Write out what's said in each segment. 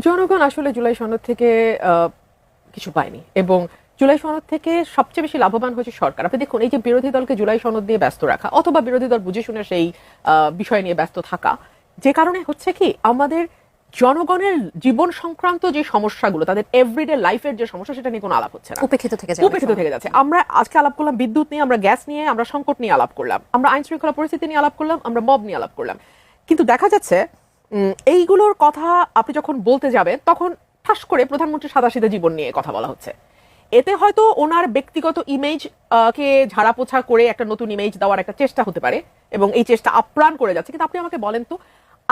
জনগণ আসলে জুলাই সনদ থেকে কিছু পায়নি এবং জুলাই সনদ থেকে সবচেয়ে বেশি লাভবান হয়েছে সরকার। আপনি দেখুন, এই যে বিরোধী দলকে জুলাই সনদ নিয়ে ব্যস্ত রাখা অথবা বিরোধী দল বুঝে শুনে সেই বিষয় নিয়ে ব্যস্ত থাকা, যে কারণে হচ্ছে কি আমাদের জনগণের জীবন সংক্রান্ত যে সমস্যাগুলো, তাদের এভরিডে লাইফের যে সমস্যা, সেটা নিয়ে কোনো আলাপ হচ্ছে না, উপেক্ষিত থেকে যাচ্ছে। আমরা আজকে আলাপ করলাম বিদ্যুৎ নিয়ে, আমরা গ্যাস নিয়ে, আমরা সংকট নিয়ে আলাপ করলাম, আমরা আইন শৃঙ্খলা পরিস্থিতি নিয়ে আলাপ করলাম, আমরা মব নিয়ে আলাপ করলাম, কিন্তু দেখা যাচ্ছে এইগুলোর কথা আপনি যখন বলতে যাবেন তখন ঠাস করে প্রধানমন্ত্রী সাদাসিধা জীবন নিয়ে কথা বলা হচ্ছে। এতে হয়তো ওনার ব্যক্তিগত ইমেজ কে ঝাড়াপোছা করে একটা নতুন ইমেজ দেওয়ার একটা চেষ্টা হতে পারে এবং এই চেষ্টা আপ্রাণ করে যাচ্ছে। কিন্তু আপনি আমাকে বলেন তো,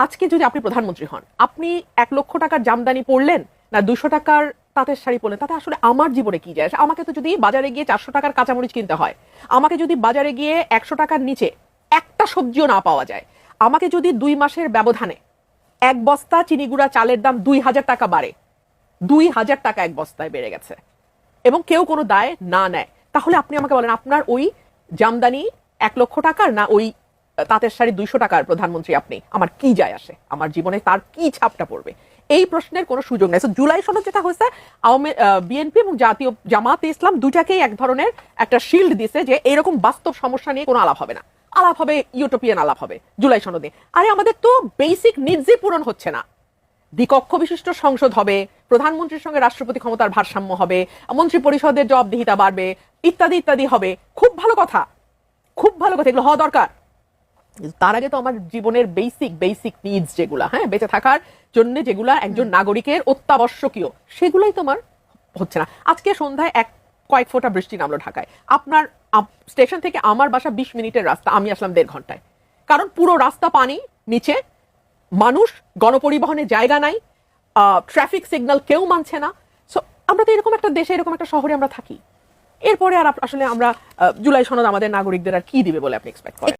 আজকে যদি আপনি প্রধানমন্ত্রী হন, আপনি 1 লক্ষ টাকার জামদানি পরলেন না 200 টাকার তাঁতের শাড়ি পরলেন, তাতে আসলে আমার জীবনে কি যায়? আমাকে তো যদি বাজারে গিয়ে 400 টাকার কাঁচামরিচ কিনতে হয়, আমাকে যদি বাজারে গিয়ে 100 টাকার নিচে একটা সবজিও না পাওয়া যায়, আমাকে যদি 2 মাসের ব্যবধানে 1 বস্তা চিনিগুড়া চালের দাম 2000 টাকা বাড়ে, 2000 টাকা 1 বস্তায় বেড়ে গেছে এবং কেউ কোনো দায় না নেয়, তাহলে আপনি আমাকে বলেন আপনার ওই জামদানি 1 লক্ষ টাকার না ওই তাঁতের শাড়ি 200 টাকার প্রধানমন্ত্রী আপনি, আমার কি যায় আসে? আমার জীবনে তার কি ছাপটা পড়বে? এই প্রশ্নের কোনো সুযোগ নেই। জুলাই সনদ যেটা হয়েছে, বিএনপি এবং জাতীয় জামাতে ইসলাম দুটাকেই এক ধরনের একটা শিল্ড দিছে যে এরকম বাস্তব সমস্যা নিয়ে কোনো আলাপ হবে না, আলাপ হবে ইউটোপিয়ান আলাপ হবে জুলাই সনদে। আরে আমাদের তো বেসিক নিডসই পূরণ হচ্ছে না। দ্বিকক্ষ বিশিষ্ট সংসদ হবে, প্রধানমন্ত্রীর সঙ্গে রাষ্ট্রপতি ক্ষমতার ভারসাম্য হবে, মন্ত্রী পরিষদের জবাবদিহিতা বাড়বে, ইত্যাদি ইত্যাদি হবে। খুব ভালো কথা, খুব ভালো কথা, এগুলো হওয়া দরকার। তার আগে তো আমার জীবনের বেসিক নিডস যেগুলা, হ্যাঁ, বেঁচে থাকার জন্য যেগুলা একজন নাগরিকের অত্যাবশ্যকীয়, সেগুলাই তোমার হচ্ছে না। আজকে সন্ধ্যায় কয়েক ফোঁটা বৃষ্টি নামলো ঢাকায়। আপনার স্টেশন থেকে আমার বাসা 20 মিনিটের রাস্তা, আমি আসলাম 1.5 ঘন্টায়, কারণ পুরো রাস্তা পানি নিচে, মানুষ, গণপরিবহনের জায়গা নাই, ট্রাফিক সিগন্যাল কেউ মানছে না। সো আমরা তো এরকম একটা দেশে, এরকম একটা শহরে আমরা থাকি। এরপরে আর আসলে আমরা জুলাই সনদ আমাদের নাগরিকদের আর কি দিবে বলে আপনি এক্সপেক্ট করেন?